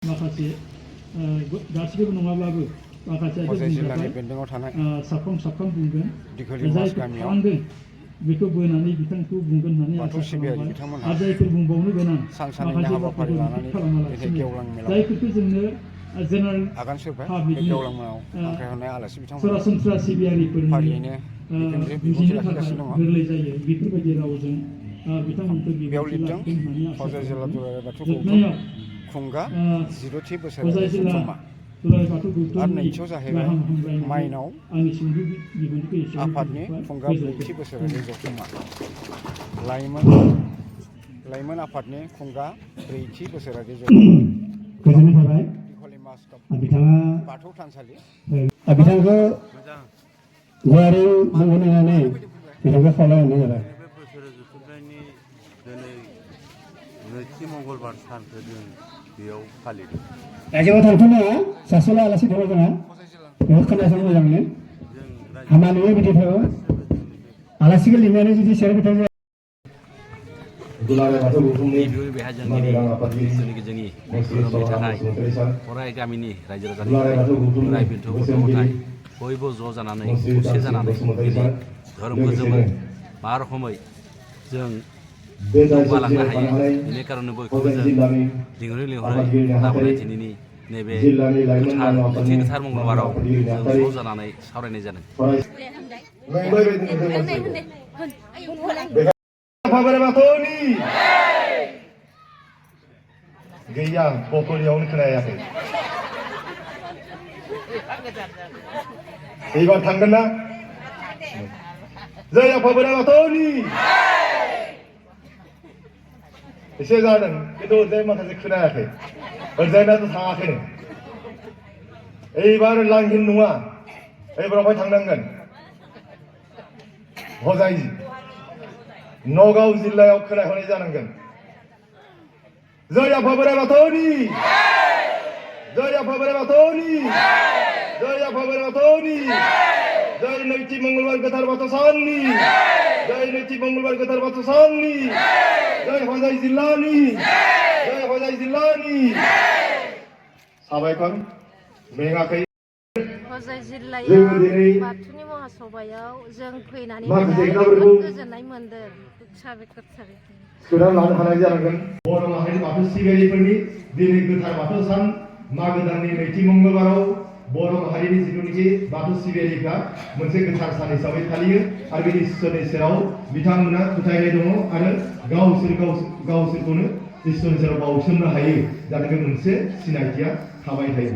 माखासे गासिबो नङाब्लाबो माखासे साफ्रोम बुंगोन जायफोर थालांदों बेखौ बोनानै बिथांखौ बुंगोन होननानै आसा खालामबाय आरो जायफोर बुंबावनो गोनां माखासे बाथ्राखौ रिपिट खालामालासिनो जायफोरखौ जोंनो जेनेरेल पाब्लिकनि सरासनस्रा सिबियारिफोरनि बुजिनो थाखाय गोरलै जायो बेफोरबायदि रावजों बिथांमोनखौ बिबुंथि लाखिगोन होननानै आसा खालामो। जोबनायाव हजाय जिल्ला दुलाराय बाथौ गौथुमनि गाहाम हामलायनानै आंनि सुंद' बिबुंथिखौ एसेयावनो लाइमोन आफादनि खुंगा ब्रैथि बोसोरारि गोजोननाय थाबाय बिथाङा बाथौ थानसालि बिथांखौ गुवारै बुंहोनानै बिथांखौ खावलायनाय जाबाय। बोसोर जोबनायनि दिनै नैथि मंगलबार सानखौ जों बेयाव फालिदों। रायजोआव थांथ'नाया सासेल' आलासि दङ जोंहा बेखौ खोनासंनो मोजाङै हामा नङै बिदिखौ आलासिखौ लिंनानै जुदि सेर बिथां गिबियाव बेहाय जों जोंनि धोरोमनि थाखाय फराय गामिनि रायजो राजानि थाखाय बोराय बेन्थ' गथ' गथाय बयबो ज' जानानै खौसे जानानै दिनै धोरोमखौ जोङो मा रोखोमै जों जौगालांनो हायो बेनि कारने बयखौबो जों लिंहरै लाबोनाय दिनैनि नैबे नैथि गोथार मंगलबाराव जों ज' जानानै सावरायनाय जादों। गैया बकलियावनो खोनायाखै एबार थांगोन ना जय आफा बोराइ बाथौनि एसे जादों खिन्थु ओरैजाय माखासे खोनायाखै ओरैजायनाथ' थाङाखैनो एबार लांहिन नङा एबारावहाय थांनांगोन हजाय नगाव जिल्लायाव खोनाहैनाय जानांगोन। जय आफा बोराइ बाथौनि जय आफा बोराइ बाथौनि जय आफा बोराइ बाथौनि जय नैथि मंगलबार गोथार बाथौ साननि जय नैथि मंगलबार गोथार बाथौ साननि जय हजाय जिल्लानि जय हजाय जिल्लानि साबायखर मेङाखै हजाय जिल्लायाव बाथौनि महासभायाव जों फैनानै जोबोद गोजोननाय मोनदों। साबायखर सोरां लानो हानाय जानांगोन। बर' माहारि बाथौ सिबियारिफोरनि दिनै गोथार बाथौ सान मागो दाननि नैथि मंगलबाराव बर' माहारिनि जिथुनिखि बाथौ सिबियारिफ्रा मोनसे गोथार सान हिसाबै फालियो आरो बे इसोरनि सेराव बिथांमोना फोथायनाय दङ आरो गावसोरखौनो इसोरनि सेराव बाउसोमनो हायो जाहाथे बे मोनसे सिनायथिया थाबाय थायो।